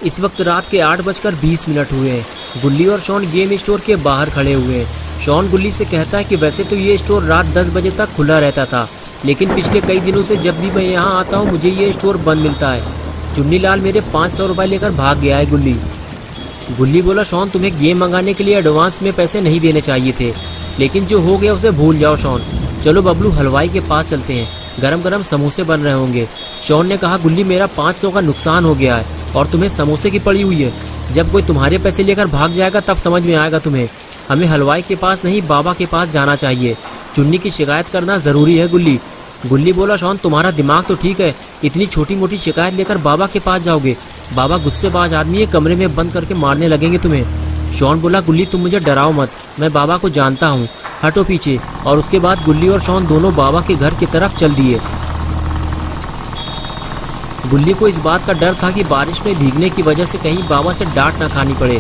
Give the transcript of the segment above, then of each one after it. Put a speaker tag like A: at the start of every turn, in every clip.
A: इस वक्त रात के 8:20 हुए हैं। गुल्ली और शॉन गेम स्टोर के बाहर खड़े हुए हैं। शॉन गुल्ली से कहता है कि वैसे तो ये स्टोर रात 10 बजे तक खुला रहता था, लेकिन पिछले कई दिनों से जब भी मैं यहाँ आता हूँ मुझे ये स्टोर बंद मिलता है। चुन्नी लाल मेरे 500 रुपये लेकर भाग गया है। गुल्ली बोला, शॉन तुम्हें गेम मंगाने के लिए एडवांस में पैसे नहीं देने चाहिए थे, लेकिन जो हो गया उसे भूल जाओ शॉन। चलो बबलू हलवाई के पास चलते हैं, गरम गरम समोसे बन रहे होंगे। शॉन ने कहा, गुल्ली मेरा 500 का नुकसान हो गया है और तुम्हें समोसे की पड़ी हुई है। जब कोई तुम्हारे पैसे लेकर भाग जाएगा तब समझ में आएगा तुम्हें। हमें हलवाई के पास नहीं बाबा के पास जाना चाहिए। चुन्नी की शिकायत करना ज़रूरी है गुल्ली बोला, शॉन तुम्हारा दिमाग तो ठीक है, इतनी छोटी मोटी शिकायत लेकर बाबा के पास जाओगे? बाबा गुस्सेबाज आदमी है, कमरे में बंद करके मारने लगेंगे तुम्हें। शॉन बोला, गुल्ली तुम मुझे डराओ मत, मैं बाबा को जानता हूँ, हटो पीछे। और उसके बाद गुल्ली और शॉन दोनों बाबा के घर की तरफ चल दिए। गुल्ली को इस बात का डर था कि बारिश में भीगने की वजह से कहीं बाबा से डांट ना खानी पड़े।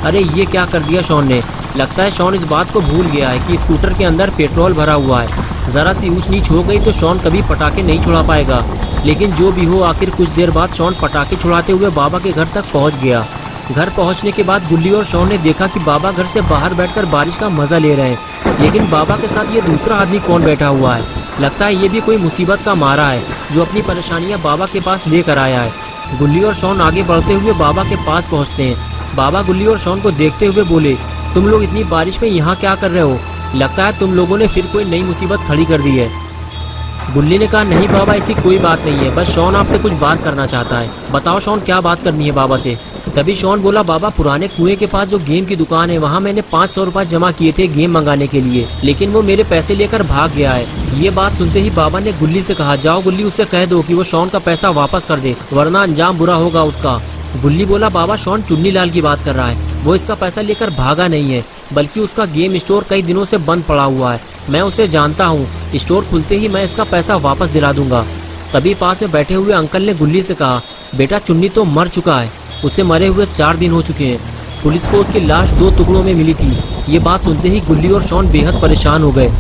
A: अरे ये क्या कर दिया शॉन ने। लगता है शॉन इस बात को भूल गया है कि स्कूटर के अंदर पेट्रोल भरा हुआ है। ज़रा सी ऊंच नीच हो गई तो शॉन कभी पटाखे नहीं छुड़ा पाएगा। लेकिन जो भी हो, आखिर कुछ देर बाद शॉन पटाखे छुड़ाते हुए बाबा के घर तक पहुंच गया। घर पहुंचने के बाद गुल्ली और शॉन ने देखा कि बाबा घर से बाहर बैठकर बारिश का मज़ा ले रहे हैं, लेकिन बाबा के साथ ये दूसरा आदमी कौन बैठा हुआ है। लगता है ये भी कोई मुसीबत का मारा है जो अपनी परेशानियां बाबा के पास लेकर आया है। गुल्ली और शॉन आगे बढ़ते हुए बाबा के पास पहुंचते हैं। बाबा गुल्ली और शॉन को देखते हुए बोले, तुम लोग इतनी बारिश में यहाँ क्या कर रहे हो? लगता है तुम लोगों ने फिर कोई नई मुसीबत खड़ी कर दी है। गुल्ली ने कहा, नहीं बाबा ऐसी कोई बात नहीं है, बस शॉन आपसे कुछ बात करना चाहता है। बताओ शॉन क्या बात करनी है बाबा से? तभी शॉन बोला, बाबा पुराने कुएं के पास जो गेम की दुकान है वहाँ मैंने 500 रुपये जमा किए थे गेम मंगाने के लिए, लेकिन वो मेरे पैसे लेकर भाग गया है। ये बात सुनते ही बाबा ने गुल्ली से कहा, जाओ गुल्ली उससे कह दो कि वो शॉन का पैसा वापस कर दे, वरना अंजाम बुरा होगा उसका। गुल्ली बोला, बाबा शॉन चुन्नी लाल की बात कर रहा है, वो इसका पैसा लेकर भागा नहीं है, बल्कि उसका गेम स्टोर कई दिनों से बंद पड़ा हुआ है। मैं उसे जानता हूँ, स्टोर खुलते ही मैं इसका पैसा वापस दिला दूंगा। तभी पास में बैठे हुए अंकल ने गुल्ली से कहा, बेटा चुन्नी तो मर चुका है, उसे मरे हुए 4 दिन हो चुके हैं। पुलिस को उसकी लाश 2 टुकड़ों में मिली थी। ये बात सुनते ही गुल्ली और शॉन बेहद परेशान हो गए।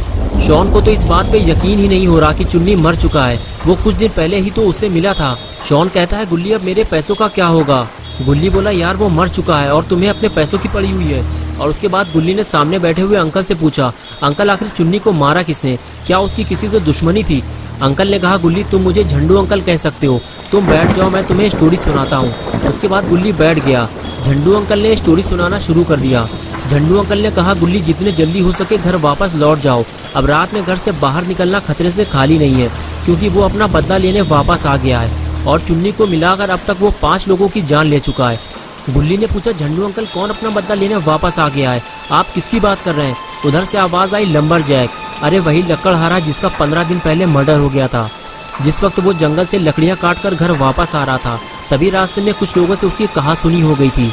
A: शॉन को तो इस बात पे यकीन ही नहीं हो रहा कि चुन्नी मर चुका है, वो कुछ दिन पहले ही तो उससे मिला था। शॉन कहता है, गुल्ली अब मेरे पैसों का क्या होगा? गुल्ली बोला, यार वो मर चुका है और तुम्हें अपने पैसों की पड़ी हुई है। और उसके बाद गुल्ली ने सामने बैठे हुए अंकल से पूछा, अंकल आखिर चुन्नी को मारा किसने? क्या उसकी किसी से दुश्मनी थी? अंकल ने कहा, गुल्ली तुम मुझे झंडू अंकल कह सकते हो, तुम बैठ जाओ मैं तुम्हें स्टोरी सुनाता हूँ। उसके बाद गुल्ली बैठ गया। झंडू अंकल ने स्टोरी सुनाना शुरू कर दिया। झंडू अंकल ने कहा, गुल्ली जितने जल्दी हो सके घर वापस लौट जाओ, अब रात में घर से बाहर निकलना खतरे से खाली नहीं है, क्योंकि वो अपना बदला लेने वापस आ गया है और चुन्नी को मिलाकर अब तक वो 5 लोगों की जान ले चुका है। गुल्ली ने पूछा, झंडू अंकल कौन अपना बदला लेने वापस आ गया है? आप किसकी बात कर रहे हैं? उधर से आवाज़ आई, लंबरजैक। अरे वही लकड़हारा जिसका 15 दिन पहले मर्डर हो गया था। जिस वक्त वो जंगल से लकड़ियाँ काट कर घर वापस आ रहा था, तभी रास्ते में कुछ लोगों से उसकी कहासुनी हो गई थी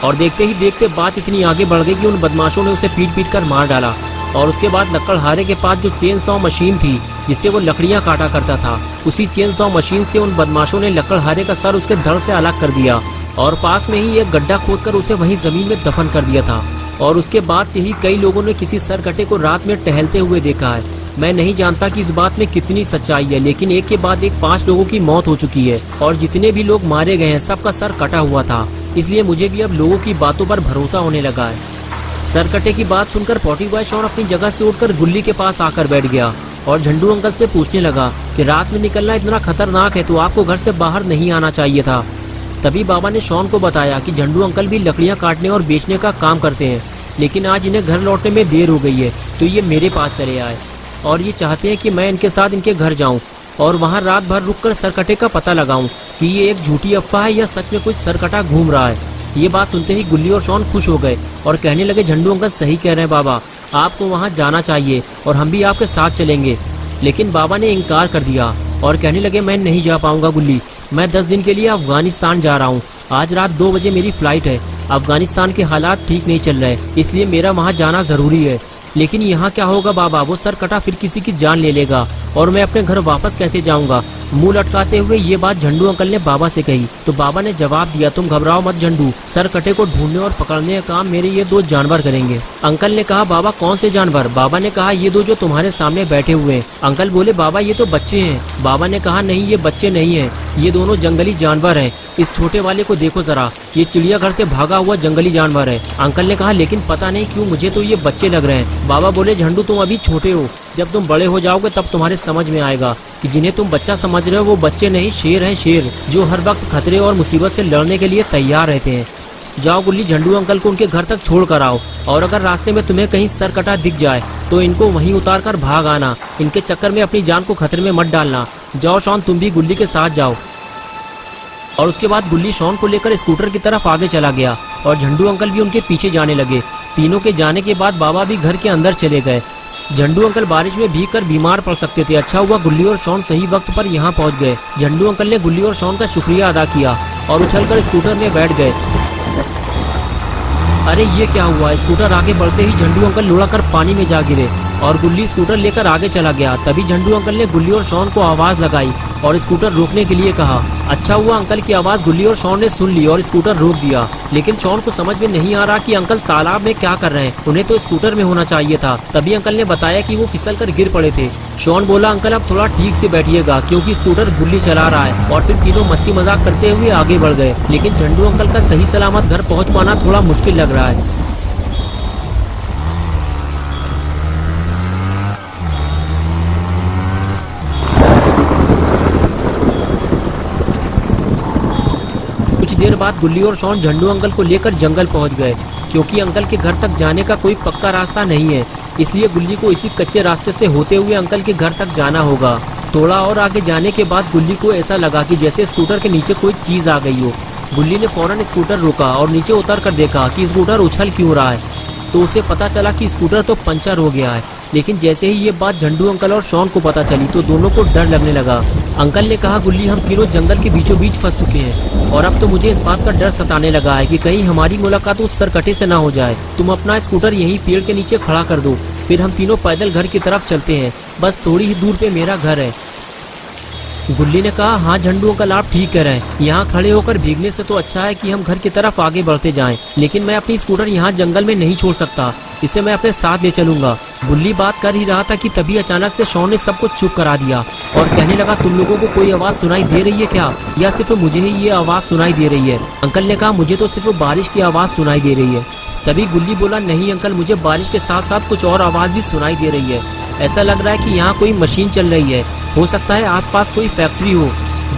A: और देखते ही देखते बात इतनी आगे बढ़ गई कि उन बदमाशों ने उसे पीट कर मार डाला। और उसके बाद लकड़हारे के पास जो चेन सॉ मशीन थी जिससे वो लकड़ियाँ काटा करता था, उसी चेन सॉ मशीन से उन बदमाशों ने लकड़हारे का सर उसके धड़ से अलग कर दिया और पास में ही एक गड्ढा खोदकर उसे वहीं जमीन में दफन कर दिया था। और उसके बाद से ही कई लोगों ने किसी सरकटे को रात में टहलते हुए देखा है। मैं नहीं जानता कि इस बात में कितनी सच्चाई है, लेकिन एक के बाद एक 5 लोगों की मौत हो चुकी है और जितने भी लोग मारे गए हैं सबका सर कटा हुआ था। इसलिए मुझे भी अब लोगों की बातों पर भरोसा होने लगा है। सरकटे की बात सुनकर पॉटी बॉय शॉन अपनी जगह से उठकर गुल्ली के पास आकर बैठ गया और झंडू अंकल से पूछने लगा कि रात में निकलना इतना खतरनाक है तो आपको घर से बाहर नहीं आना चाहिए था। तभी बाबा ने शॉन को बताया कि झंडू अंकल भी लकड़ियाँ काटने और बेचने का काम करते हैं, लेकिन आज इन्हें घर लौटने में देर हो गई है तो ये मेरे पास चले आए और ये चाहते हैं कि मैं इनके साथ इनके घर जाऊं और वहां रात भर रुककर सरकटे का पता लगाऊं कि ये एक झूठी अफवाह है या सच में कोई सरकटा घूम रहा है। ये बात सुनते ही गुल्ली और शॉन खुश हो गए और कहने लगे, झंडू अंकल सही कह रहे हैं बाबा, आपको वहाँ जाना चाहिए और हम भी आपके साथ चलेंगे। लेकिन बाबा ने इनकार कर दिया और कहने लगे, मैं नहीं जा पाऊंगा गुल्ली, मैं 10 दिन के लिए अफगानिस्तान जा रहा हूँ। आज रात 2 बजे मेरी फ्लाइट है। अफगानिस्तान के हालात ठीक नहीं चल रहे, इसलिए मेरा वहाँ जाना ज़रूरी है। लेकिन यहाँ क्या होगा बाबा, वो सर कटा फिर किसी की जान ले लेगा और मैं अपने घर वापस कैसे जाऊँगा? मुंह लटकाते हुए ये बात झंडू अंकल ने बाबा से कही तो बाबा ने जवाब दिया, तुम घबराओ मत झंडू, सर कटे को ढूंढने और पकड़ने का काम मेरे ये 2 जानवर करेंगे। अंकल ने कहा, बाबा कौन से जानवर? बाबा ने कहा, ये 2 जो तुम्हारे सामने बैठे हुए हैं। अंकल बोले, बाबा ये तो बच्चे हैं। बाबा ने कहा, नहीं ये बच्चे नहीं है, ये दोनों जंगली जानवर हैं। इस छोटे वाले को देखो जरा, ये चिड़ियाघर से भागा हुआ जंगली जानवर है। अंकल ने कहा लेकिन पता नहीं क्यों मुझे तो ये बच्चे लग रहे हैं। बाबा बोले झंडू तुम अभी छोटे हो, जब तुम बड़े हो जाओगे तब तुम्हारे समझ में आएगा कि जिन्हें तुम बच्चा समझ रहे हो वो बच्चे नहीं, शेर हैं शेर, जो हर वक्त खतरे और मुसीबत से लड़ने के लिए तैयार रहते हैं। जाओ गुल्ली, झंडू अंकल को उनके घर तक छोड़ कर आओ, और अगर रास्ते में तुम्हें कहीं सरकटा दिख जाए तो इनको वहीं उतार कर भाग आना। इनके चक्कर में अपनी जान को खतरे में मत डालना। जाओ शॉन, तुम भी गुल्ली के साथ जाओ। और उसके बाद गुल्ली शॉन को लेकर स्कूटर की तरफ आगे चला गया और झंडू अंकल भी उनके पीछे जाने लगे। तीनों के जाने के बाद बाबा भी घर के अंदर चले गए। झंडू अंकल बारिश में भीगकर बीमार पड़ सकते थे। अच्छा हुआ गुल्ली और शॉन सही वक्त पर यहाँ पहुँच गए। झंडू अंकल ने गुल्ली और शॉन का शुक्रिया अदा किया और उछलकर स्कूटर में बैठ गए। अरे ये क्या हुआ? स्कूटर आगे बढ़ते ही झंडू अंकल लुढ़ककर पानी में जा गिरे और गुल्ली स्कूटर लेकर आगे चला गया। तभी झंडू अंकल ने गुल्ली और शॉन को आवाज लगाई और स्कूटर रोकने के लिए कहा। अच्छा हुआ अंकल की आवाज गुल्ली और शॉन ने सुन ली और स्कूटर रोक दिया। लेकिन शॉन को समझ में नहीं आ रहा कि अंकल तालाब में क्या कर रहे हैं, उन्हें तो स्कूटर में होना चाहिए था। तभी अंकल ने बताया कि वो फिसल कर गिर पड़े थे। शॉन बोला अंकल अब थोड़ा ठीक से बैठिएगा, क्योंकि स्कूटर गुल्ली चला रहा है। और फिर तीनों मस्ती मजाक करते हुए आगे बढ़ गए। लेकिन झंडू अंकल का सही सलामत घर पहुँच पाना थोड़ा मुश्किल लग रहा है। कुछ देर बाद गुल्ली और शॉन झंडू अंकल को लेकर जंगल पहुंच गए, क्योंकि अंकल के घर तक जाने का कोई पक्का रास्ता नहीं है। इसलिए गुल्ली को इसी कच्चे रास्ते से होते हुए अंकल के घर तक जाना होगा। थोड़ा और आगे जाने के बाद गुल्ली को ऐसा लगा कि जैसे स्कूटर के नीचे कोई चीज आ गई हो। गुल्ली ने फौरन स्कूटर रोका और नीचे उतर कर देखा कि स्कूटर उछल क्यों रहा है। तो उसे पता चला कि स्कूटर तो पंचर हो गया है। लेकिन जैसे ही ये बात झंडू अंकल और शॉन को पता चली तो दोनों को डर लगने लगा। अंकल ने कहा गुल्ली हम तीनों जंगल के बीचों बीच फंस चुके हैं और अब तो मुझे इस बात का डर सताने लगा है कि कहीं हमारी मुलाकात उस सरकटे से ना हो जाए। तुम अपना स्कूटर यहीं पेड़ के नीचे खड़ा कर दो, फिर हम तीनों पैदल घर की तरफ चलते हैं। बस थोड़ी ही दूर पे मेरा घर है। गुल्ली ने कहा हाँ झंडू अंकल आप ठीक कह रहे हैं, यहाँ खड़े होकर भीगने से तो अच्छा है कि हम घर की तरफ आगे बढ़ते जाएं। लेकिन मैं अपनी स्कूटर यहाँ जंगल में नहीं छोड़ सकता, इसे मैं अपने साथ ले चलूंगा। गुल्ली बात कर ही रहा था कि तभी अचानक से शॉन ने सब कुछ चुप करा दिया और कहने लगा तुम लोगों को कोई आवाज सुनाई दे रही है क्या, या सिर्फ मुझे ही ये आवाज सुनाई दे रही है? अंकल ने कहा मुझे तो सिर्फ बारिश की आवाज सुनाई दे रही है। तभी गुल्ली बोला नहीं अंकल, मुझे बारिश के साथ साथ कुछ और आवाज भी सुनाई दे रही है। ऐसा लग रहा है कि यहाँ कोई मशीन चल रही है, हो सकता है आसपास कोई फैक्ट्री हो।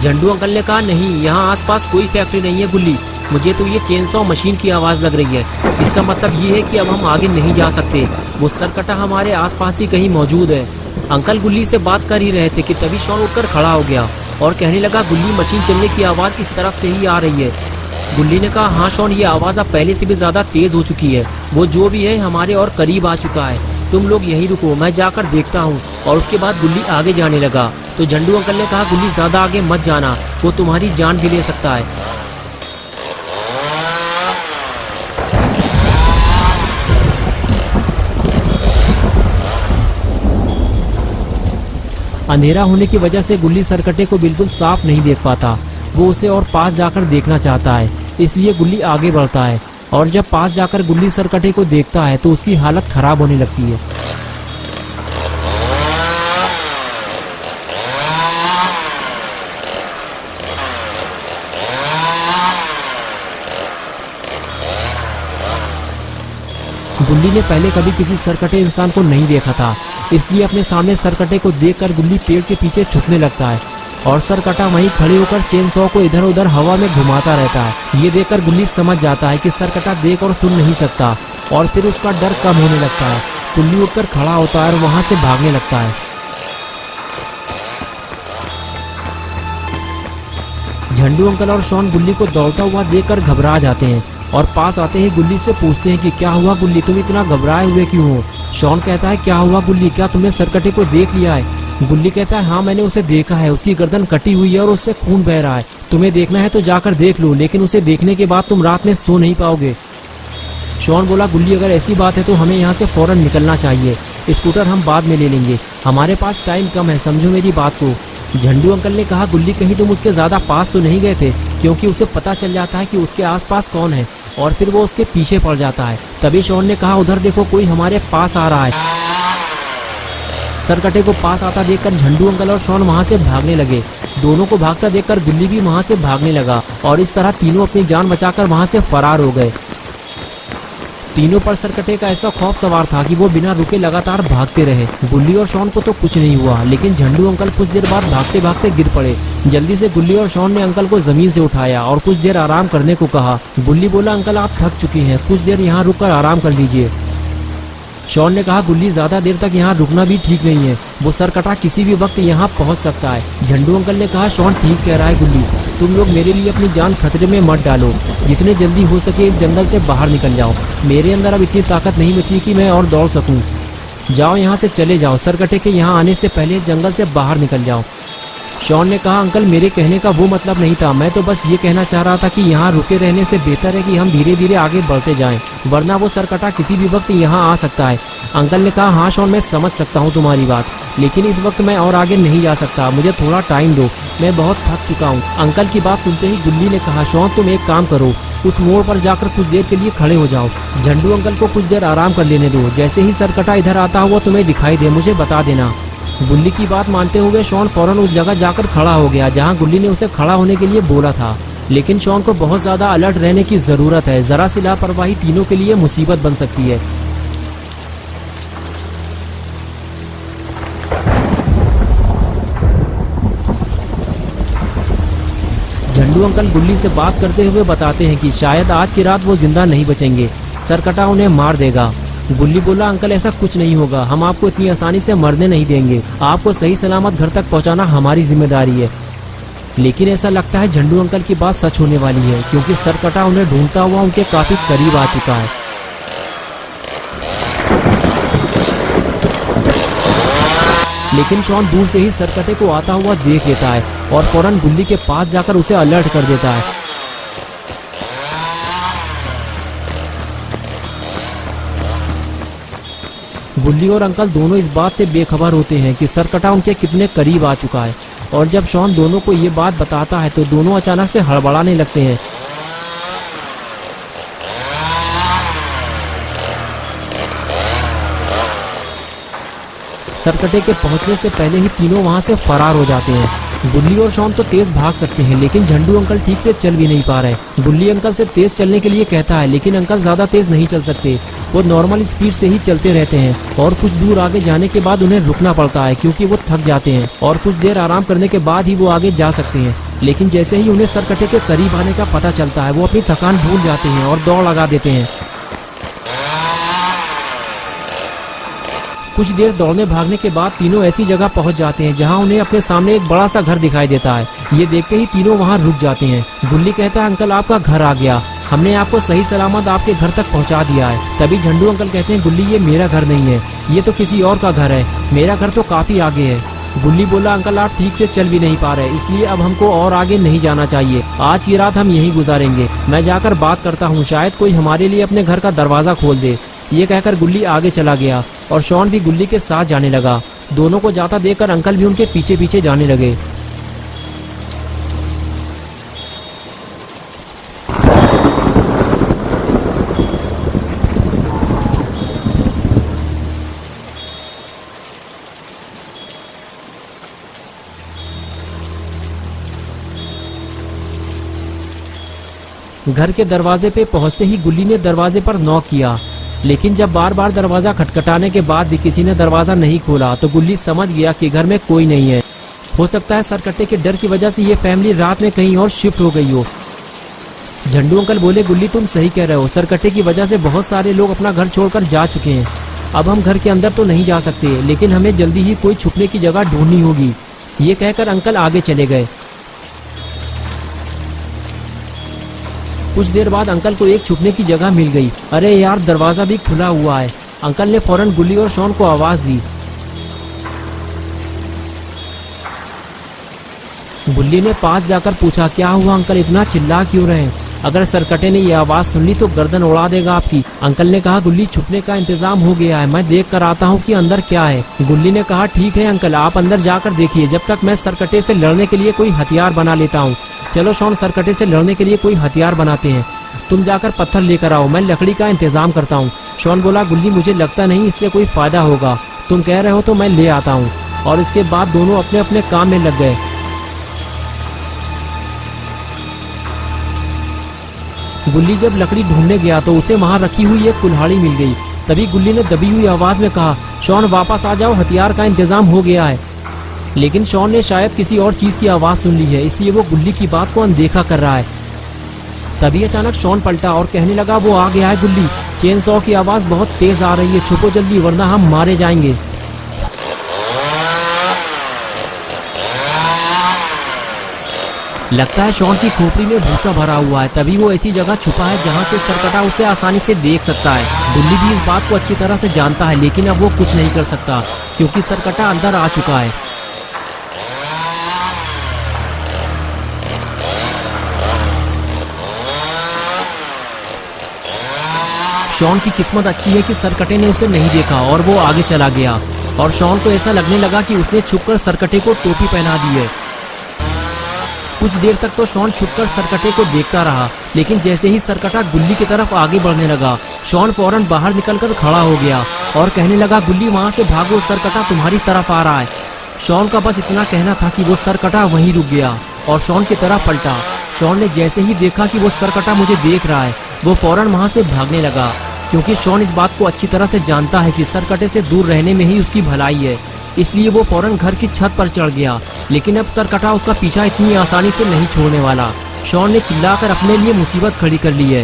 A: झंडू अंकल ने कहा नहीं, यहाँ आसपास कोई फैक्ट्री नहीं है गुल्ली, मुझे तो ये चेनसॉ मशीन की आवाज़ लग रही है। इसका मतलब ये है कि अब हम आगे नहीं जा सकते, वो सरकटा हमारे आसपास ही कहीं मौजूद है। अंकल गुल्ली से बात कर ही रहे थे कि तभी शॉन उठकर खड़ा हो गया और कहने लगा गुल्ली मशीन चलने की आवाज़ इस तरफ से ही आ रही है। गुल्ली ने कहा हाँ शॉन, ये आवाज़ अब पहले से भी ज़्यादा तेज़ हो चुकी है, वो जो भी है हमारे और करीब आ चुका है। तुम लोग यहीं रुको, मैं जाकर देखता हूँ। और उसके बाद गुल्ली आगे जाने लगा तो झंडू अंकल ने कहा गुल्ली ज़्यादा आगे मत जाना, वो तुम्हारी जान भी ले सकता है। अंधेरा होने की वजह से गुल्ली सरकटे को बिल्कुल साफ नहीं देख पाता, वो उसे और पास जाकर देखना चाहता है, इसलिए गुल्ली आगे बढ़ता है। और जब पास जाकर गुल्ली सरकटे को देखता है तो उसकी हालत खराब होने लगती है। गुल्ली ने पहले कभी किसी सरकटे इंसान को नहीं देखा था, इसलिए अपने सामने सरकटे को देखकर गुल्ली पेड़ के पीछे छुपने लगता है और सरकटा वहीं खड़े होकर चेनसॉ को इधर उधर हवा में घुमाता रहता है। ये देखकर गुल्ली समझ जाता है कि सरकटा देख और सुन नहीं सकता और फिर उसका डर कम होने लगता है। गुल्ली उठकर खड़ा होता है और वहां से भागने लगता है। झंडू अंकल और शॉन गुल्ली को दौड़ता हुआ देखकर घबरा जाते हैं और पास आते ही गुल्ली से पूछते हैं कि क्या हुआ गुल्ली, तुम इतना घबराए हुए क्यों हो? शॉन कहता है क्या हुआ गुल्ली, क्या तुमने सरकटे को देख लिया है? गुल्ली कहता है हाँ मैंने उसे देखा है, उसकी गर्दन कटी हुई है और उससे खून बह रहा है। तुम्हें देखना है तो जाकर देख लो, लेकिन उसे देखने के बाद तुम रात में सो नहीं पाओगे। शॉन बोला गुल्ली अगर ऐसी बात है तो हमें यहाँ से फौरन निकलना चाहिए, स्कूटर हम बाद में ले लेंगे, हमारे पास टाइम कम है, समझो मेरी बात को। झंडू अंकल ने कहा गुल्ली कहीं तुम उसके ज्यादा पास तो नहीं गए थे, क्योंकि उसे पता चल जाता है कि उसके आसपास कौन है और फिर वो उसके पीछे पड़ जाता है। तभी शॉन ने कहा उधर देखो कोई हमारे पास आ रहा है। सरकटे को पास आता देखकर झंडू अंकल और शॉन वहां से भागने लगे दोनों को भागता देखकर गुल्ली भी वहाँ से भागने लगा और इस तरह तीनों अपनी जान बचाकर वहाँ से फरार हो गए। तीनों पर सरकटे का ऐसा खौफ सवार था कि वो बिना रुके लगातार भागते रहे। गुल्ली और शॉन को तो कुछ नहीं हुआ, लेकिन झंडू अंकल कुछ देर बाद भागते भागते गिर पड़े। जल्दी से गुल्ली और शॉन ने अंकल को जमीन से उठाया और कुछ देर आराम करने को कहा। गुल्ली बोला, अंकल आप थक चुकी हैं, कुछ देर यहाँ रुककर आराम कर लीजिए। शॉन ने कहा, गुल्ली ज्यादा देर तक यहाँ रुकना भी ठीक नहीं है, वो सरकटा किसी भी वक्त यहाँ पहुँच सकता है। झंडू अंकल ने कहा, शॉन ठीक कह रहा है गुल्ली, तुम लोग मेरे लिए अपनी जान खतरे में मत डालो, जितने जल्दी हो सके इस जंगल से बाहर निकल जाओ। मेरे अंदर अब इतनी ताकत नहीं बची कि मैं और दौड़ सकूं। जाओ यहाँ से चले जाओ, सरकटे के यहाँ आने से पहले जंगल से बाहर निकल जाओ। शॉन ने कहा, अंकल मेरे कहने का वो मतलब नहीं था, मैं तो बस ये कहना चाह रहा था कि यहाँ रुके रहने से बेहतर है कि हम धीरे धीरे आगे बढ़ते जाएं, वरना वो सरकटा किसी भी वक्त यहाँ आ सकता है। अंकल ने कहा, हाँ शॉन मैं समझ सकता हूँ तुम्हारी बात, लेकिन इस वक्त मैं और आगे नहीं जा सकता, मुझे थोड़ा टाइम दो, मैं बहुत थक चुका हूँ। अंकल की बात सुनते ही गुल्ली ने कहा, शॉन तुम एक काम करो, उस मोड़ पर जाकर कुछ देर के लिए खड़े हो जाओ, झंडू अंकल को कुछ देर आराम कर लेने दो, जैसे ही सरकटा इधर आता हुआ तुम्हें दिखाई दे मुझे बता देना। गुल्ली की बात मानते हुए शॉन फौरन उस जगह जाकर खड़ा हो गया जहां गुल्ली ने उसे खड़ा होने के लिए बोला था। लेकिन शॉन को बहुत ज्यादा अलर्ट रहने की जरूरत है, जरा सी लापरवाही तीनों के लिए मुसीबत बन सकती है। झंडू अंकल गुल्ली से बात करते हुए बताते हैं कि शायद आज की रात वो जिंदा नहीं बचेंगे, सरकटा उन्हें मार देगा। गुल्ली बोला, अंकल ऐसा कुछ नहीं होगा, हम आपको इतनी आसानी से मरने नहीं देंगे, आपको सही सलामत घर तक पहुंचाना हमारी जिम्मेदारी है। लेकिन ऐसा लगता है झंडू अंकल की बात सच होने वाली है, क्योंकि सरकटा उन्हें ढूंढता हुआ उनके काफी करीब आ चुका है। लेकिन शॉन दूर से ही सरकटे को आता हुआ देख लेता है और फौरन गुल्ली के पास जाकर उसे अलर्ट कर देता है। गुल्ली और अंकल दोनों इस बात से बेखबर होते हैं कि सरकटा उनके कितने करीब आ चुका है, और जब शॉन दोनों को ये बात बताता है तो दोनों अचानक से हड़बड़ाने लगते हैं। सरकटे के पहुंचने से पहले ही तीनों वहां से फरार हो जाते हैं। गुल्ली और शॉन तो तेज भाग सकते हैं, लेकिन झंडू अंकल ठीक से चल भी नहीं पा रहे। गुल्ली अंकल से तेज चलने के लिए कहता है, लेकिन अंकल ज्यादा तेज नहीं चल सकते, वो नॉर्मल स्पीड से ही चलते रहते हैं और कुछ दूर आगे जाने के बाद उन्हें रुकना पड़ता है क्योंकि वो थक जाते हैं और कुछ देर आराम करने के बाद ही वो आगे जा सकते हैं। लेकिन जैसे ही उन्हें सरकटे के करीब आने का पता चलता है वो अपनी थकान भूल जाते हैं और दौड़ लगा देते हैं। कुछ देर दौड़ने भागने के बाद तीनों ऐसी जगह पहुंच जाते हैं जहां उन्हें अपने सामने एक बड़ा सा घर दिखाई देता है। ये देखते ही तीनों वहां रुक जाते हैं। गुल्ली कहता है, अंकल आपका घर आ गया, हमने आपको सही सलामत आपके घर तक पहुंचा दिया है। तभी झंडू अंकल कहते हैं, गुल्ली ये मेरा घर नहीं है, ये तो किसी और का घर है, मेरा घर तो काफी आगे है। गुल्ली बोला, अंकल आप ठीक से चल भी नहीं पा रहे, इसलिए अब हमको और आगे नहीं जाना चाहिए, आज की रात हम यहीं गुजारेंगे, मैं जाकर बात करता हूँ, शायद कोई हमारे लिए अपने घर का दरवाजा खोल दे। ये कहकर गुल्ली आगे चला गया और शॉन भी गुल्ली के साथ जाने लगा। दोनों को जाता देखकर अंकल भी उनके पीछे पीछे जाने लगे। घर के दरवाजे पे पहुंचते ही गुल्ली ने दरवाजे पर नॉक किया, लेकिन जब बार बार दरवाजा खटखटाने के बाद भी किसी ने दरवाजा नहीं खोला तो गुल्ली समझ गया कि घर में कोई नहीं है। हो सकता है सरकट्टे के डर की वजह से ये फैमिली रात में कहीं और शिफ्ट हो गई हो। झंडू अंकल बोले, गुल्ली तुम सही कह रहे हो, सरकट्टे की वजह से बहुत सारे लोग अपना घर छोड़कर जा चुके हैं। अब हम घर के अंदर तो नहीं जा सकते, लेकिन हमें जल्दी ही कोई छुपने की जगह ढूंढनी होगी। ये कहकर अंकल आगे चले गए। कुछ देर बाद अंकल को एक छुपने की जगह मिल गई। अरे यार, दरवाजा भी खुला हुआ है। अंकल ने फौरन गुल्ली और शॉन को आवाज दी। गुल्ली ने पास जाकर पूछा, क्या हुआ अंकल, इतना चिल्ला क्यों रहे हैं? अगर सरकटे ने यह आवाज सुन ली तो गर्दन उड़ा देगा आपकी। अंकल ने कहा, गुल्ली छुपने का इंतजाम हो गया है, मैं देख कर आता हूँ कि अंदर क्या है। गुल्ली ने कहा, ठीक है अंकल, आप अंदर जाकर देखिए, जब तक मैं सरकटे से लड़ने के लिए कोई हथियार बना लेता हूँ। चलो शॉन, सरकटे से लड़ने के लिए कोई हथियार बनाते हैं, तुम जाकर पत्थर लेकर आओ, मैं लकड़ी का इंतजाम करता हूँ। शॉन बोला, गुल्ली मुझे लगता नहीं इससे कोई फायदा होगा, तुम कह रहे हो तो मैं ले आता हूँ। और इसके बाद दोनों अपने अपने काम में लग गए। गुल्ली जब लकड़ी ढूंढने गया तो उसे वहाँ रखी हुई एक कुल्हाड़ी मिल गई। तभी गुल्ली ने दबी हुई आवाज में कहा, शॉन वापस आ जाओ, हथियार का इंतजाम हो गया है। लेकिन शॉन ने शायद किसी और चीज की आवाज सुन ली है, इसलिए वो गुल्ली की बात को अनदेखा कर रहा है। तभी अचानक शॉन पलटा और कहने लगा, वो आ गया है गुल्ली, चेन सॉ की आवाज बहुत तेज आ रही है, छुपो जल्दी वरना हम मारे जाएंगे। लगता है शॉन की खोपड़ी में भूसा भरा हुआ है, तभी वो ऐसी जगह छुपा है जहाँ से सरकटा उसे आसानी से देख सकता है। गुल्ली भी इस बात को अच्छी तरह से जानता है, लेकिन अब वो कुछ नहीं कर सकता क्योंकि सरकटा अंदर आ चुका है। शॉन की किस्मत अच्छी है कि सरकटे ने उसे नहीं देखा और वो आगे चला गया। और शॉन को ऐसा लगने लगा कि उसने छुपकर सरकटे को टोपी पहना दी है। कुछ देर तक तो शॉन छुपकर सरकटे को देखता रहा, लेकिन जैसे ही सरकटा गुल्ली की तरफ आगे बढ़ने लगा, शॉन फौरन बाहर निकलकर खड़ा हो गया और कहने लगा, गुल्ली वहां से भागो, सरकटा तुम्हारी तरफ आ रहा है। शॉन का बस इतना कहना था कि वो सरकटा वहीं रुक गया और शॉन की तरफ पलटा। शॉन ने जैसे ही देखा कि वो सरकटा मुझे देख रहा है, वो फौरन वहां से भागने लगा, क्योंकि शॉन इस बात को अच्छी तरह से जानता है कि सरकटे से दूर रहने में ही उसकी भलाई है। इसलिए वो फौरन घर की छत पर चढ़ गया, लेकिन अब सरकटा उसका पीछा इतनी आसानी से नहीं छोड़ने वाला। शॉन ने चिल्लाकर अपने लिए मुसीबत खड़ी कर ली है।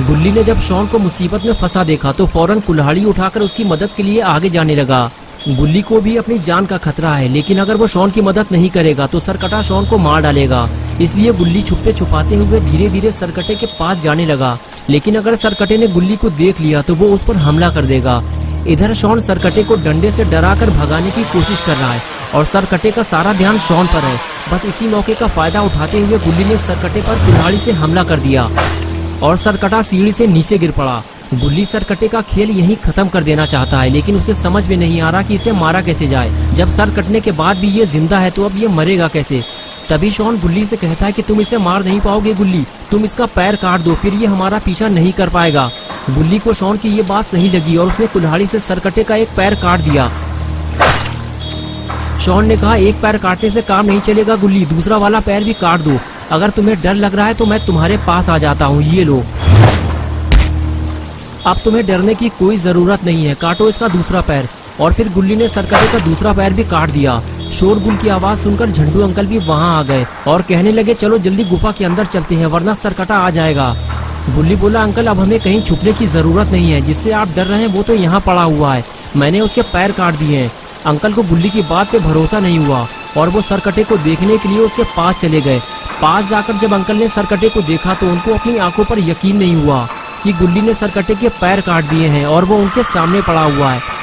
A: गुल्ली ने जब शॉन को मुसीबत में फंसा देखा तो फौरन कुल्हाड़ी उठाकर उसकी मदद के लिए आगे जाने लगा। गुल्ली को भी अपनी जान का खतरा है, लेकिन अगर वो शॉन की मदद नहीं करेगा तो सरकटा शॉन को मार डालेगा। इसलिए गुल्ली छुपते छुपाते हुए धीरे धीरे सरकटे के पास जाने लगा, लेकिन अगर सरकटे ने गुल्ली को देख लिया तो वो उस पर हमला कर देगा। इधर शॉन सरकटे को डंडे से डराकर भगाने की कोशिश कर रहा है और सरकटे का सारा ध्यान शॉन पर है। बस इसी मौके का फायदा उठाते हुए गुल्ली ने सरकटे पर कुल्हाड़ी से हमला कर दिया और सरकटा सीढ़ी से नीचे गिर पड़ा। गुल्ली सरकटे का खेल यहीं खत्म कर देना चाहता है, लेकिन उसे समझ में नहीं आ रहा कि इसे मारा कैसे जाए। जब सर कटने के बाद भी ये जिंदा है तो अब ये मरेगा कैसे। तभी शॉन गुल्ली से कहता है कि तुम इसे मार नहीं पाओगे गुल्ली, तुम इसका पैर काट दो, फिर ये हमारा पीछा नहीं कर पाएगा। गुल्ली को शॉन की ये बात सही लगी और उसने कुल्हाड़ी से सरकटे का एक पैर काट दिया। शॉन ने कहा, एक पैर काटने से काम नहीं चलेगा गुल्ली, दूसरा वाला पैर भी काट दो। अगर तुम्हें डर लग रहा है तो मैं तुम्हारे पास आ जाता हूँ, ये लो। अब तुम्हें डरने की कोई जरूरत नहीं है, काटो इसका दूसरा पैर। और फिर गुल्ली ने सरकटे का दूसरा पैर भी काट दिया। शोरगुल की आवाज सुनकर झंडू अंकल भी वहां आ गए और कहने लगे, चलो जल्दी गुफा के अंदर चलते हैं वरना सरकटा आ जाएगा। गुल्ली बोला, अंकल अब हमें कहीं छुपने की जरूरत नहीं है, जिससे आप डर रहे हैं वो तो यहाँ पड़ा हुआ है, मैंने उसके पैर काट दिए हैं। अंकल को गुल्ली की बात पे भरोसा नहीं हुआ और वो सरकटे को देखने के लिए उसके पास चले गए। पास जाकर जब अंकल ने सरकटे को देखा तो उनको अपनी आंखों पर यकीन नहीं हुआ कि गुल्ली ने सरकटे के पैर काट दिए हैं और वो उनके सामने पड़ा हुआ है।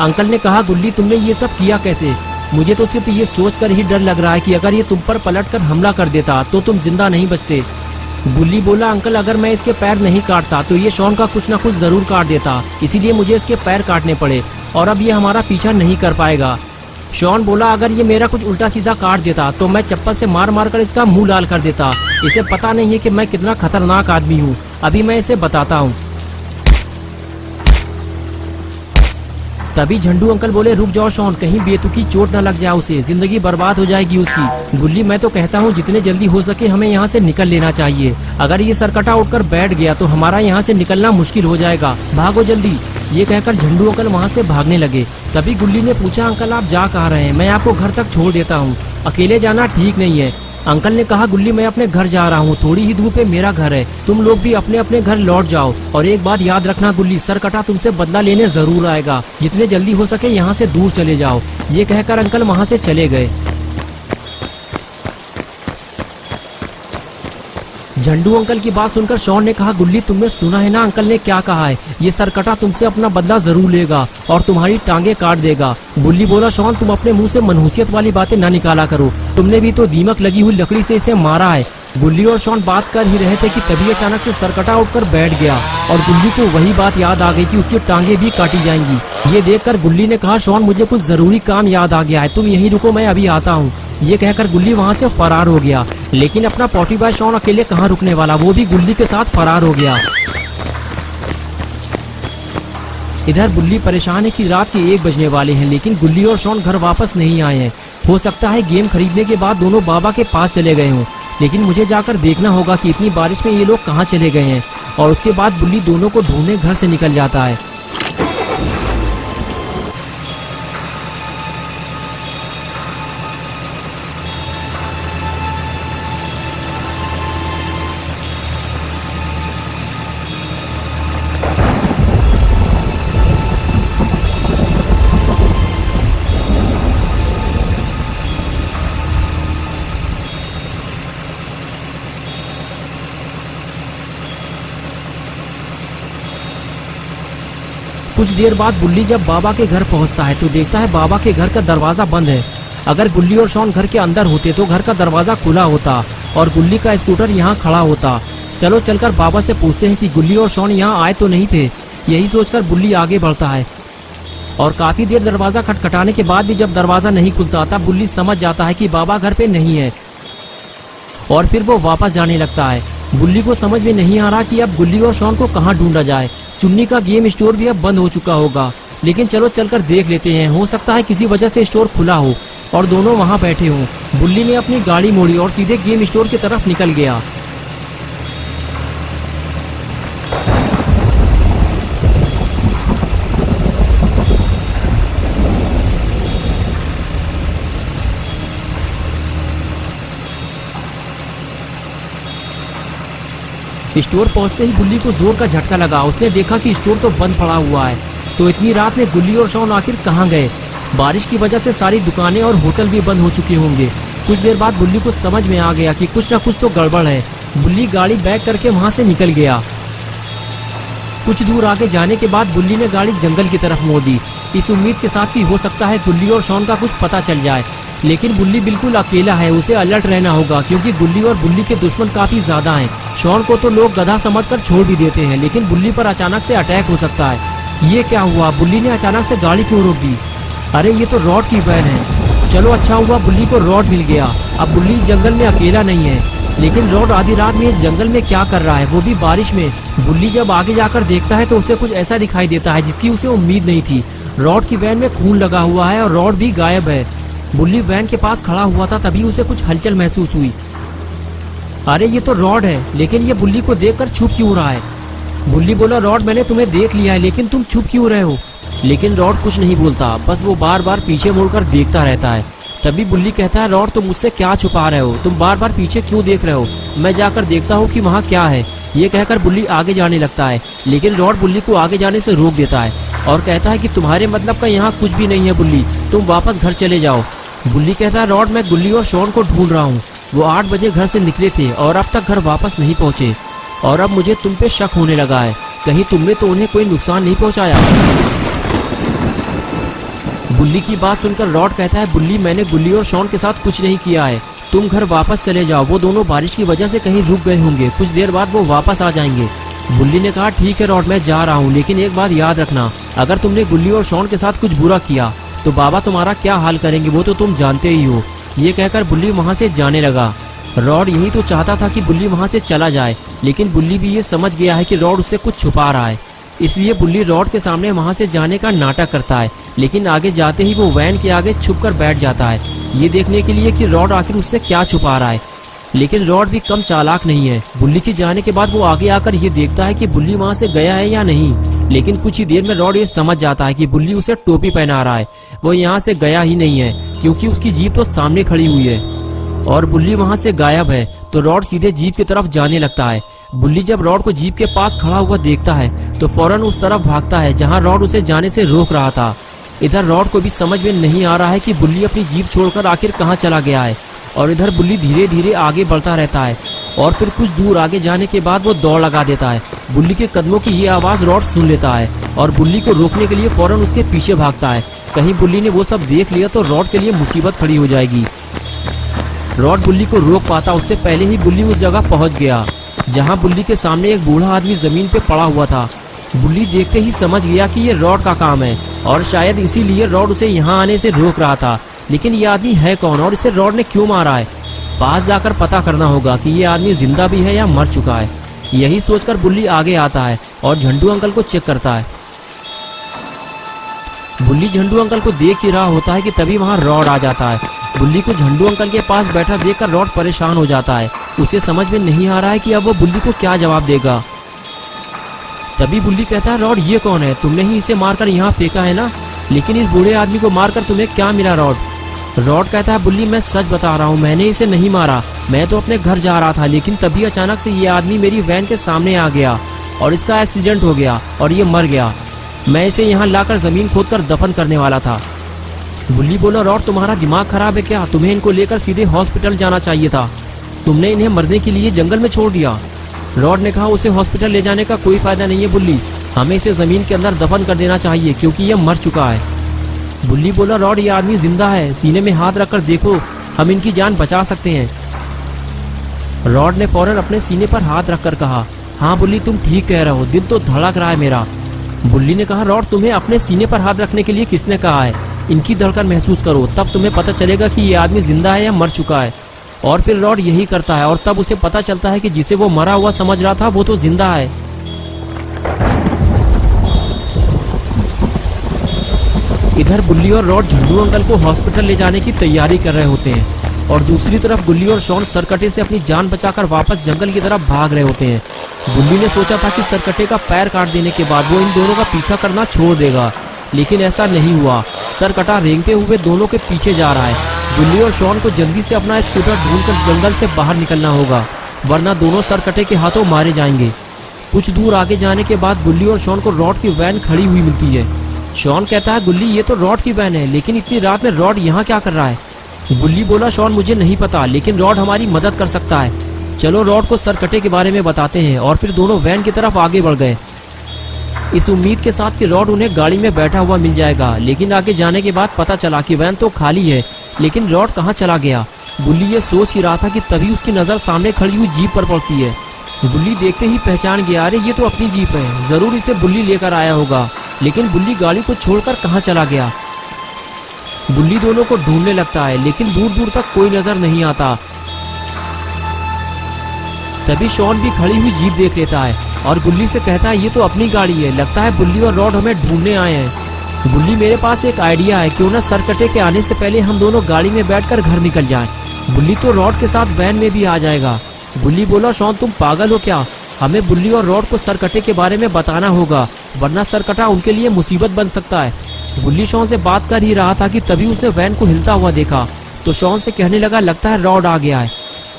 A: अंकल ने कहा, गुल्ली तुमने ये सब किया कैसे? मुझे तो सिर्फ ये सोचकर ही डर लग रहा है कि अगर ये तुम पर पलटकर हमला कर देता तो तुम जिंदा नहीं बचते। गुल्ली बोला, अंकल अगर मैं इसके पैर नहीं काटता तो ये शॉन का कुछ ना कुछ जरूर काट देता, इसीलिए मुझे इसके पैर काटने पड़े और अब ये हमारा पीछा नहीं कर पाएगा। शॉन बोला, अगर ये मेरा कुछ उल्टा सीधा काट देता तो मैं चप्पल से मार मार कर इसका मुंह लाल कर देता। इसे पता नहीं है कि मैं कितना खतरनाक आदमी हूँ, अभी मैं इसे बताता हूँ। तभी झंडू अंकल बोले, रुक जाओ शॉन, कहीं बेतुकी चोट न लग जाए उसे, जिंदगी बर्बाद हो जाएगी उसकी। गुल्ली मैं तो कहता हूँ जितने जल्दी हो सके हमें यहाँ से निकल लेना चाहिए, अगर ये सरकटा उठकर बैठ गया तो हमारा यहाँ से निकलना मुश्किल हो जाएगा, भागो जल्दी। ये कहकर झंडू अंकल वहाँ से भागने लगे। तभी गुल्ली ने पूछा, अंकल आप जा कहाँ रहे हैं? मैं आपको घर तक छोड़ देता हूँ, अकेले जाना ठीक नहीं है। अंकल ने कहा, गुल्ली मैं अपने घर जा रहा हूँ, थोड़ी ही दूर पे मेरा घर है, तुम लोग भी अपने अपने घर लौट जाओ। और एक बात याद रखना गुल्ली, सरकटा तुमसे बदला लेने जरूर आएगा, जितने जल्दी हो सके यहाँ से दूर चले जाओ। ये कहकर अंकल वहाँ से चले गए। झंडू अंकल की बात सुनकर शॉन ने कहा, गुल्ली तुमने सुना है ना अंकल ने क्या कहा है, ये सरकटा तुमसे अपना बदला जरूर लेगा और तुम्हारी टांगे काट देगा। गुल्ली बोला, शॉन तुम अपने मुंह से मनहूसियत वाली बातें न निकाला करो, तुमने भी तो दीमक लगी हुई लकड़ी से इसे मारा है। गुल्ली और शॉन बात कर ही रहे थे कि तभी अचानक से सरकटा उठकर बैठ गया और गुल्ली को वही बात याद आ गई कि उसकी टांगे भी काटी जाएंगी। ये देखकर गुल्ली ने कहा, शॉन मुझे कुछ जरूरी काम याद आ गया है, तुम यहीं रुको, मैं अभी आता हूँ। ये कहकर गुल्ली वहाँ से फरार हो गया, लेकिन अपना पॉटी बॉय शॉन अकेले कहाँ रुकने वाला, वो भी गुल्ली के साथ फरार हो गया। इधर गुल्ली परेशान है कि रात के 1 बजने वाले हैं, लेकिन गुल्ली और शॉन घर वापस नहीं आए हैं। हो सकता है गेम खरीदने के बाद दोनों बाबा के पास चले गए हों। लेकिन मुझे जाकर देखना होगा कि इतनी बारिश में ये लोग कहाँ चले गए हैं। और उसके बाद बुल्ली दोनों को ढूंढने घर से निकल जाता है। कुछ देर बाद बुल्ली जब बाबा के घर पहुंचता है तो देखता है बाबा के घर का दरवाजा बंद है। अगर गुल्ली और शॉन घर के अंदर होते तो घर का दरवाजा खुला होता और गुल्ली का स्कूटर यहाँ खड़ा होता। चलो चलकर बाबा से पूछते हैं कि गुल्ली और शॉन यहाँ आए तो नहीं थे। यही सोचकर बुल्ली आगे बढ़ता है और काफी देर दरवाजा खटखटाने के बाद भी जब दरवाजा नहीं खुलता तब बुल्ली समझ जाता है कि बाबा घर पे नहीं है और फिर वो वापस जाने लगता है। बुल्ली को समझ में नहीं आ रहा कि अब गुल्ली और शॉन को कहाँ ढूंढा जाए। चुन्नी का गेम स्टोर भी अब बंद हो चुका होगा, लेकिन चलो चलकर देख लेते हैं। हो सकता है किसी वजह से स्टोर खुला हो और दोनों वहां बैठे हों। बुल्ली ने अपनी गाड़ी मोड़ी और सीधे गेम स्टोर की तरफ निकल गया। स्टोर पहुंचते ही बुल्ली को जोर का झटका लगा। उसने देखा कि स्टोर तो बंद पड़ा हुआ है। तो इतनी रात में गुल्ली और शॉन आखिर कहाँ गए? बारिश की वजह से सारी दुकानें और होटल भी बंद हो चुके होंगे। कुछ देर बाद बुल्ली को समझ में आ गया कि कुछ न कुछ तो गड़बड़ है। बुल्ली गाड़ी बैक करके वहां से निकल गया। कुछ दूर आगे जाने के बाद बुल्ली ने गाड़ी जंगल की तरफ मोड़ दी, इस उम्मीद के साथ कि हो सकता है गुल्ली और शॉन का कुछ पता चल जाए। लेकिन बुल्ली बिल्कुल अकेला है, उसे अलर्ट रहना होगा क्योंकि गुल्ली और बुल्ली के दुश्मन काफी ज्यादा हैं। शॉन को तो लोग गधा समझकर छोड़ भी देते हैं, लेकिन बुल्ली पर अचानक से अटैक हो सकता है। ये क्या हुआ? बुल्ली ने अचानक से गाड़ी क्यों रोक दी? अरे ये तो रॉड की वैन है। चलो अच्छा हुआ बुल्ली को रॉड मिल गया। अब बुल्ली इस जंगल में अकेला नहीं है। लेकिन रॉड आधी रात में इस जंगल में क्या कर रहा है, वो भी बारिश में? बुल्ली जब आगे जाकर देखता है तो उसे कुछ ऐसा दिखाई देता है जिसकी उसे उम्मीद नहीं थी। रॉड की वैन में खून लगा हुआ है और रॉड भी गायब है। बुल्ली वैन के पास खड़ा हुआ था, तभी उसे कुछ हलचल महसूस हुई। अरे ये तो रॉड है, लेकिन ये बुल्ली को देखकर छुप क्यों रहा है? बुल्ली बोला, रॉड मैंने तुम्हें देख लिया है, लेकिन तुम छुप क्यों रहे हो? लेकिन रॉड कुछ नहीं बोलता, बस वो बार बार पीछे मुड़कर देखता रहता है। तभी बुल्ली कहता है, रॉड तुम मुझसे क्या छुपा रहे हो? तुम बार बार पीछे क्यों देख रहे हो? मैं जाकर देखता हूँ कि वहाँ क्या है। ये कहकर बुल्ली आगे जाने लगता है, लेकिन रॉड बुल्ली को आगे जाने से रोक देता है और कहता है कि तुम्हारे मतलब का यहाँ कुछ भी नहीं है बुल्ली, तुम वापस घर चले जाओ। बुल्ली कहता है, रॉड मैं गुल्ली और शॉन को ढूंढ रहा हूँ। वो 8 बजे घर से निकले थे और अब तक घर वापस नहीं पहुँचे और अब मुझे तुम पे शक होने लगा है। कहीं तुमने तो उन्हें कोई नुकसान नहीं पहुँचाया? बुल्ली की बात सुनकर रॉड कहता है, बुल्ली मैंने गुल्ली और शॉन के साथ कुछ नहीं किया है, तुम घर वापस चले जाओ। वो दोनों बारिश की वजह से कहीं रुक गए होंगे, कुछ देर बाद वो वापस आ जाएंगे। बुल्ली ने कहा, ठीक है रॉड मैं जा रहा हूँ, लेकिन एक बात याद रखना, अगर तुमने गुल्ली और शॉन के साथ कुछ बुरा किया तो बाबा तुम्हारा क्या हाल करेंगे वो तो तुम जानते ही हो। ये कहकर बुल्ली वहाँ से जाने लगा। रॉड यही तो चाहता था कि बुल्ली वहाँ से चला जाए, लेकिन बुल्ली भी ये समझ गया है कि रॉड उससे कुछ छुपा रहा है। इसलिए बुल्ली रॉड के सामने वहाँ से जाने का नाटक करता है, लेकिन आगे जाते ही वो वैन के आगे छुपकर बैठ जाता है, ये देखने के लिए कि रॉड आखिर उससे क्या छुपा रहा है। लेकिन रॉड भी कम चालाक नहीं है। बुल्ली के जाने के बाद वो आगे आकर ये देखता है कि बुल्ली वहाँ से गया है या नहीं। लेकिन कुछ ही देर में रॉड ये समझ जाता है कि बुल्ली उसे टोपी पहना रहा है। वो यहाँ से गया ही नहीं है क्योंकि उसकी जीप तो सामने खड़ी हुई है और बुल्ली वहाँ से गायब है। तो रॉड सीधे जीप की तरफ जाने लगता है। बुल्ली जब रॉड को जीप के पास खड़ा हुआ देखता है तो फौरन उस तरफ भागता है जहाँ रॉड उसे जाने से रोक रहा था। इधर रॉड को भी समझ में नहीं आ रहा है कि बुल्ली अपनी जीप छोड़कर आखिर कहाँ चला गया है और इधर बुल्ली धीरे धीरे आगे बढ़ता रहता है और फिर कुछ दूर आगे जाने के बाद वो दौड़ लगा देता है। बुल्ली के कदमों की ये आवाज़ रॉड सुन लेता है और बुल्ली को रोकने के लिए फौरन उसके पीछे भागता है। कहीं बुल्ली ने वो सब देख लिया तो रॉड के लिए मुसीबत खड़ी हो जाएगी। रॉड बुल्ली को रोक पाता उससे पहले ही बुल्ली उस जगह पहुंच गया जहां बुल्ली के सामने एक बूढ़ा आदमी जमीन पे पड़ा हुआ था। बुल्ली देखते ही समझ गया कि ये रॉड का काम है और शायद इसीलिए रॉड उसे यहाँ आने से रोक रहा था। लेकिन ये आदमी है कौन और इसे रॉड ने क्यों मारा है? पास जाकर पता करना होगा कि ये आदमी जिंदा भी है या मर चुका है। यही सोचकर बुल्ली आगे आता है और झंडू अंकल को चेक करता है। बुल्ली झंडू अंकल को देख ही रहा होता है कि तभी वहाँ रॉड आ जाता है। बुल्ली को झंडू अंकल के पास बैठा देखकर रॉड परेशान हो जाता है उसे समझ में नहीं आ रहा है कि अब वो बुल्ली को क्या जवाब देगा। तभी बुल्ली कहता है, रॉड ये कौन है? तुमने ही इसे मारकर यहाँ फेंका है ना, लेकिन इस बूढ़े आदमी को मारकर तुम्हें क्या मिला रॉड? रॉड कहता है, बुल्ली मैं सच बता रहा हूँ, मैंने इसे नहीं मारा। मैं तो अपने घर जा रहा था, लेकिन तभी अचानक से ये आदमी मेरी वैन के सामने आ गया और इसका एक्सीडेंट हो गया और ये मर गया। मैं इसे यहाँ लाकर जमीन खोदकर दफन करने वाला था। बुल्ली बोला, रॉड तुम्हारा दिमाग खराब है क्या? तुम्हें इनको लेकर सीधे हॉस्पिटल जाना चाहिए था, तुमने इन्हें मरने के लिए जंगल में छोड़ दिया। रॉड ने कहा, उसे हॉस्पिटल ले जाने का कोई फायदा नहीं है बुल्ली, हमें इसे जमीन के अंदर दफन कर देना चाहिए क्योंकि यह मर चुका है। बुल्ली बोला, रॉड ये आदमी जिंदा है, सीने में हाथ रखकर देखो, हम इनकी जान बचा सकते हैं। रॉड ने फौरन अपने सीने पर हाथ रखकर कहा, हाँ बुल्ली तुम ठीक कह रहे हो, दिल तो धड़क रहा है मेरा। बुल्ली ने कहा, रॉड तुम्हें अपने सीने पर हाथ रखने के लिए किसने कहा है? इनकी धड़कन महसूस करो, तब तुम्हें पता चलेगा कि ये आदमी जिंदा है या मर चुका है। और फिर रॉड यही करता है और तब उसे पता चलता है कि जिसे वो मरा हुआ समझ रहा था वो तो जिंदा है। इधर बुल्ली और रॉड झंडू अंकल को हॉस्पिटल ले जाने की तैयारी कर रहे होते हैं और दूसरी तरफ बुल्ली और शॉन सरकटे से अपनी जान बचाकर वापस जंगल की तरफ भाग रहे होते हैं। बुल्ली ने सोचा था कि सरकटे का पैर काट देने के बाद वो इन दोनों का पीछा करना छोड़ देगा, लेकिन ऐसा नहीं हुआ। सरकटा रेंगते हुए दोनों के पीछे जा रहा है। बुल्ली और शॉन को जल्दी से अपना स्कूटर ढूंढकर जंगल से बाहर निकलना होगा, वरना दोनों सरकटे के हाथों मारे जाएंगे। कुछ दूर आगे जाने के बाद बुल्ली और शॉन को रॉड की वैन खड़ी हुई मिलती है। शॉन कहता है, गुल्ली ये तो रॉड की वैन है, लेकिन इतनी रात में रॉड यहाँ क्या कर रहा है? गुल्ली बोला, शॉन मुझे नहीं पता, लेकिन रॉड हमारी मदद कर सकता है। चलो रॉड को सरकटे के बारे में बताते हैं। और फिर दोनों वैन की तरफ आगे बढ़ गए, इस उम्मीद के साथ कि रॉड उन्हें गाड़ी में बैठा हुआ मिल जाएगा। लेकिन आगे जाने के बाद पता चला कि वैन तो खाली है, लेकिन रॉड कहाँ चला गया? बुल्ली ये सोच ही रहा था कि तभी उसकी नज़र सामने खड़ी हुई जीप पर पड़ती है। बुल्ली देखते ही पहचान गया, अरे ये तो अपनी जीप है, जरूर इसे बुल्ली लेकर आया होगा। लेकिन बुल्ली गाड़ी को छोड़कर कहाँ चला गया? बुल्ली दोनों को ढूंढने लगता है, लेकिन दूर दूर तक कोई नजर नहीं आता। तभी शॉन भी खड़ी हुई जीप देख लेता है और बुल्ली से कहता है, ये तो अपनी गाड़ी है, लगता है बुल्ली और रॉड हमें ढूंढने आए हैं। बुल्ली, मेरे पास एक आइडिया है, क्यों ना सरकटे के आने से पहले हम दोनों गाड़ी में बैठकर घर निकल जाएं। बुल्ली तो रॉड के साथ वैन में भी आ जाएगा। बुल्ली बोला, शॉन तुम पागल हो क्या? हमें बुल्ली और रॉड को सरकटे के बारे में बताना होगा, वरना सरकटा उनके लिए मुसीबत बन सकता है। बुल्ली शॉन से बात कर ही रहा था कि तभी उसने वैन को हिलता हुआ देखा, तो शॉन से कहने लगा, लगता है रॉड आ गया है।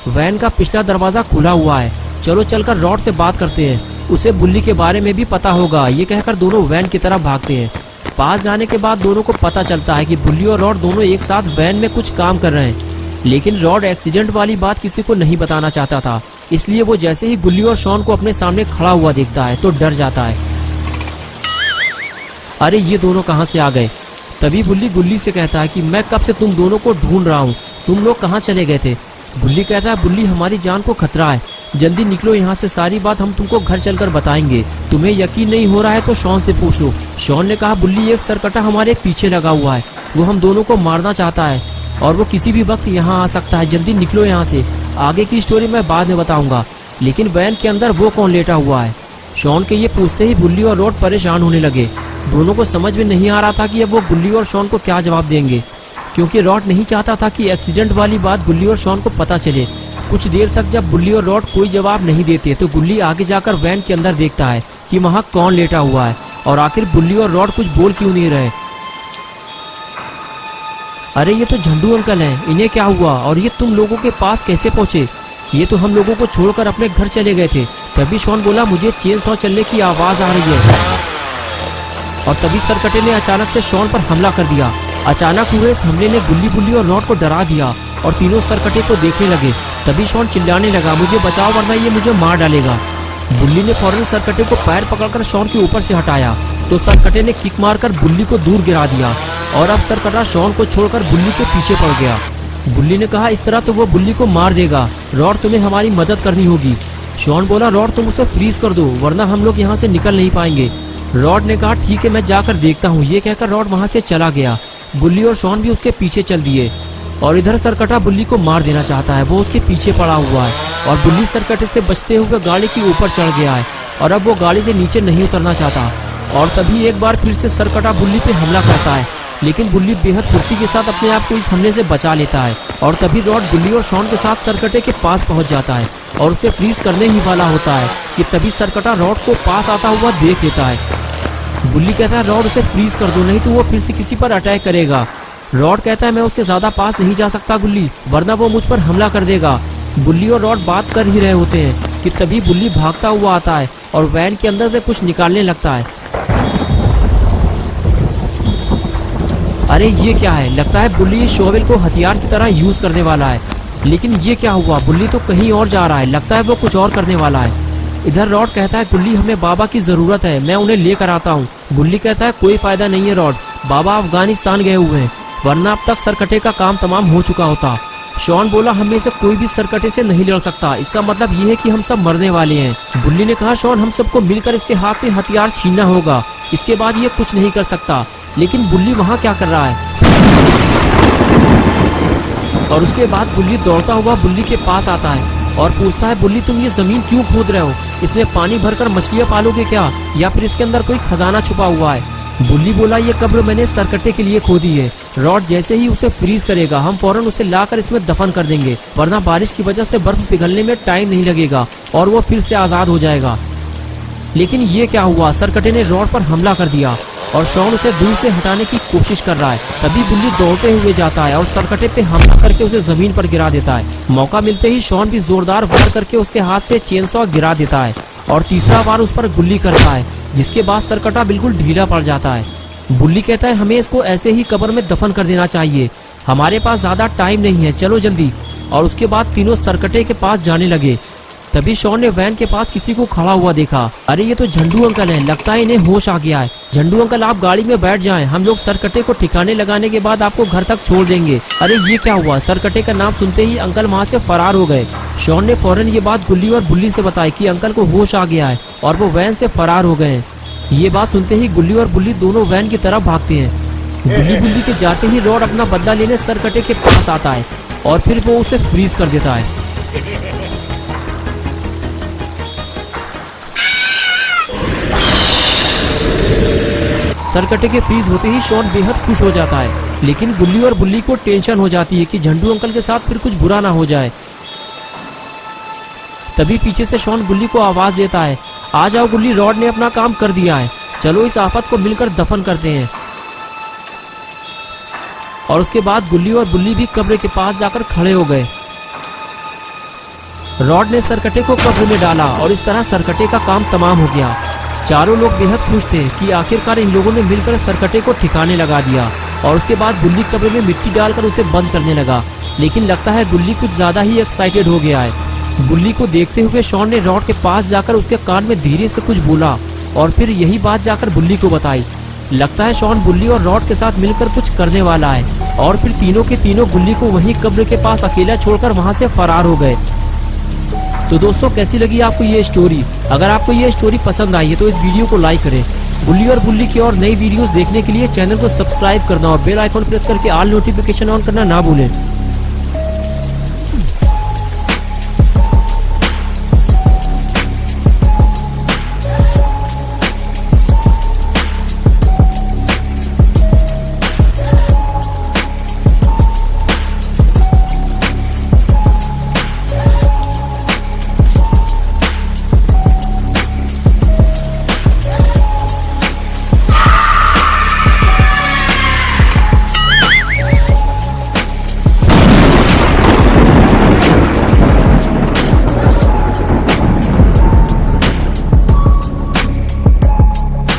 A: वैन का पिछला दरवाजा खुला हुआ है, चलो चलकर रॉड से बात करते हैं, उसे बुल्ली के बारे में भी पता होगा। ये कहकर दोनों वैन की तरफ भागते हैं। पास जाने के बाद दोनों को पता चलता है कि बुल्ली और रॉड दोनों एक साथ वैन में कुछ काम कर रहे हैं। लेकिन रॉड एक्सीडेंट वाली बात किसी को नहीं बताना चाहता था, इसलिए वो जैसे ही गुल्ली और शॉन को अपने सामने खड़ा हुआ देखता है तो डर जाता है। अरे ये दोनों कहाँ से आ गए? तभी बुल्ली गुल्ली से कहता है कि मैं कब से तुम दोनों को ढूंढ रहा हूँ, तुम लोग कहाँ चले गए थे? गुल्ली कहता है, बुल्ली हमारी जान को खतरा है, जल्दी निकलो यहाँ से, सारी बात हम तुमको घर चलकर बताएंगे। तुम्हें यकीन नहीं हो रहा है तो शॉन से पूछ लो। शॉन ने कहा, बुल्ली एक सरकटा हमारे पीछे लगा हुआ है, वो हम दोनों को मारना चाहता है और वो किसी भी वक्त यहाँ आ सकता है, जल्दी निकलो यहाँ से। आगे की स्टोरी मैं बाद में बताऊंगा। लेकिन वैन के अंदर वो कौन लेटा हुआ है? शॉन के ये पूछते ही बुल्ली और रॉड परेशान होने लगे। दोनों को समझ में नहीं आ रहा था कि अब वो बुल्ली और शॉन को क्या जवाब देंगे, क्योंकि रॉड नहीं चाहता था कि एक्सीडेंट वाली बात गुल्ली और शॉन को पता चले। कुछ देर तक जब बुल्ली और रॉड कोई जवाब नहीं देते तो गुल्ली आगे जाकर वैन के अंदर देखता है कि वहाँ कौन लेटा हुआ है और आखिर बुल्ली और रॉड कुछ बोल क्यों नहीं रहे। अरे ये तो झंडू अंकल हैं, इन्हें क्या हुआ और ये तुम लोगों के पास कैसे पहुंचे? ये तो हम लोगों को छोड़कर अपने घर चले गए थे। तभी शॉन बोला, मुझे चेन सॉ चलने की आवाज आ रही है। और तभी सरकटे ने अचानक से शॉन पर हमला कर दिया। अचानक हुए इस हमले ने बुल्ली और रॉड को डरा दिया और तीनों सरकटे को देखने लगे। तभी शॉन चिल्लाने लगा, मुझे बचाओ वरना ये मुझे मार डालेगा। बुल्ली ने फौरन सरकटे को पैर पकड़कर शॉन के ऊपर से हटाया तो सरकटे ने किक मारकर बुल्ली को दूर गिरा दिया और अब सरकटा शॉन को छोड़कर बुल्ली के पीछे पड़ गया। बुल्ली ने कहा, इस तरह तो वो बुल्ली को मार देगा, रॉड तुम्हें हमारी मदद करनी होगी। शॉन बोला, रॉड तुम उसे फ्रीज कर दो वरना हम लोग यहाँ से निकल नहीं पाएंगे। रॉड ने कहा, ठीक है मैं जाकर देखता हूँ। ये कहकर रॉड वहाँ से चला गया। बुल्ली और शॉन भी उसके पीछे चल दिए और इधर सरकटा बुल्ली को मार देना चाहता है, वो उसके पीछे पड़ा हुआ है और बुल्ली सरकटे से बचते हुए गाड़ी के ऊपर चढ़ गया है और अब वो गाड़ी से नीचे नहीं उतरना चाहता। और तभी एक बार फिर से सरकटा बुल्ली पे हमला करता है। लेकिन बुल्ली बेहद फुर्ती के साथ अपने आप को इस हमले से बचा लेता है और तभी रॉड बुल्ली और शॉन के साथ सरकटे के पास पहुंच जाता है और उसे फ्रीज करने ही वाला होता है कि तभी सरकटा रॉड को पास आता हुआ देख लेता है। बुल्ली कहता है रॉड उसे फ्रीज कर दो, नहीं तो वो फिर से किसी पर अटैक करेगा। रॉड कहता है मैं उसके ज्यादा पास नहीं जा सकता गुल्ली, वरना वो मुझ पर हमला कर देगा। बुल्ली और रॉड बात कर ही रहे होते हैं कि तभी बुल्ली भागता हुआ आता है और वैन के अंदर से कुछ निकालने लगता है। अरे ये क्या है, लगता है बुल्ली इस शोवेल को हथियार की तरह यूज करने वाला है। लेकिन ये क्या हुआ, बुल्ली तो कहीं और जा रहा है, लगता है वो कुछ और करने वाला है। इधर रॉड कहता है गुल्ली हमें बाबा की जरूरत है, मैं उन्हें लेकर आता हूँ। गुल्ली कहता है कोई फायदा नहीं है रॉड, बाबा अफगानिस्तान गए हुए हैं, वरना अब तक सरकटे का काम तमाम हो चुका होता। शॉन बोला हम में से कोई भी सरकटे से नहीं लड़ सकता, इसका मतलब ये है कि हम सब मरने वाले हैं। बुल्ली ने कहा शॉन हम सबको मिलकर इसके हाथ से हथियार छीनना होगा, इसके बाद ये कुछ नहीं कर सकता। लेकिन बुल्ली वहाँ क्या कर रहा है? और उसके बाद बुल्ली दौड़ता हुआ बुल्ली के पास आता है और पूछता है बुल्ली तुम ये जमीन क्यों खोद रहे हो, इसमें पानी भरकर मछलियाँ पालोगे क्या, या फिर इसके अंदर कोई खजाना छुपा हुआ है? बुल्ली बोला ये कब्र मैंने सरकटे के लिए खोदी है, रॉड जैसे ही उसे फ्रीज करेगा हम फौरन उसे लाकर इसमें दफन कर देंगे, वरना बारिश की वजह से बर्फ पिघलने में टाइम नहीं लगेगा और वो फिर से आजाद हो जाएगा। लेकिन ये क्या हुआ, सरकटे ने रॉड पर हमला कर दिया और शॉन उसे दूर से हटाने की कोशिश कर रहा है। तभी बुल्ली दौड़ते हुए जाता है और सरकटे पे हमला करके उसे जमीन पर गिरा देता है। मौका मिलते ही शॉन भी जोरदार वार करके उसके हाथ से चेनसॉ गिरा देता है और तीसरा वार उस पर गुल्ली करता है, जिसके बाद सरकटा बिल्कुल ढीला पड़ जाता है। बुल्ली कहता है हमें इसको ऐसे ही कब्र में दफन कर देना चाहिए, हमारे पास ज्यादा टाइम नहीं है, चलो जल्दी। और उसके बाद तीनों सरकटे के पास जाने लगे। तभी शॉन ने वैन के पास किसी को खड़ा हुआ देखा। अरे ये तो झंडू अंकल हैं, लगता है इन्हें होश आ गया है। झंडू अंकल आप गाड़ी में बैठ जाएं, हम लोग सरकटे को ठिकाने लगाने के बाद आपको घर तक छोड़ देंगे। अरे ये क्या हुआ, सरकटे का नाम सुनते ही अंकल वहाँ से फरार हो गए। शॉन ने फौरन ये बात गुल्ली और बुल्ली से बताई कि अंकल को होश आ गया है और वो वैन से फरार हो गए हैं। ये बात सुनते ही गुल्ली और बुल्ली दोनों वैन की तरफ भागते हैं। बुल्ली के जाते ही रॉड अपना बदला लेने सरकटे के पास आता है और फिर वो उसे फ्रीज कर देता है। सरकटे के फ्रीज होते ही शॉन बेहद खुश हो जाता है, लेकिन गुल्ली और बुल्ली को टेंशन हो जाती है कि झंडू अंकल के साथ फिर कुछ बुरा ना हो जाए। तभी पीछे से शॉन गुल्ली को आवाज देता है आ जाओ गुल्ली, रॉड ने अपना काम कर दिया है, चलो इस आफत को मिलकर दफन करते हैं। और उसके बाद गुल्ली और बुल्ली भी कब्र के पास जाकर खड़े हो गए। रॉड ने सरकटे को कब्र में डाला और इस तरह सरकटे का काम तमाम हो गया। चारों लोग बेहद खुश थे कि आखिरकार इन लोगों ने मिलकर सरकटे को ठिकाने लगा दिया। और उसके बाद गुल्ली कब्र में मिट्टी डालकर उसे बंद करने लगा, लेकिन लगता है गुल्ली कुछ ज्यादा ही एक्साइटेड हो गया है। गुल्ली को देखते हुए शॉन ने रॉड के पास जाकर उसके कान में धीरे से कुछ बोला और फिर यही बात जाकर बुल्ली को बताई। लगता है शॉन बुल्ली और रॉड के साथ मिलकर कुछ करने वाला है और फिर तीनों के तीनों गुल्ली को वहीं कब्र के पास अकेला छोड़कर वहां से फरार हो गए। तो दोस्तों कैसी लगी आपको ये स्टोरी? अगर आपको ये स्टोरी पसंद आई है तो इस वीडियो को लाइक करें। गुल्ली और बुल्ली की और नई वीडियोस देखने के लिए चैनल को सब्सक्राइब करना और बेल आइकॉन प्रेस करके ऑल नोटिफिकेशन ऑन करना ना भूलें।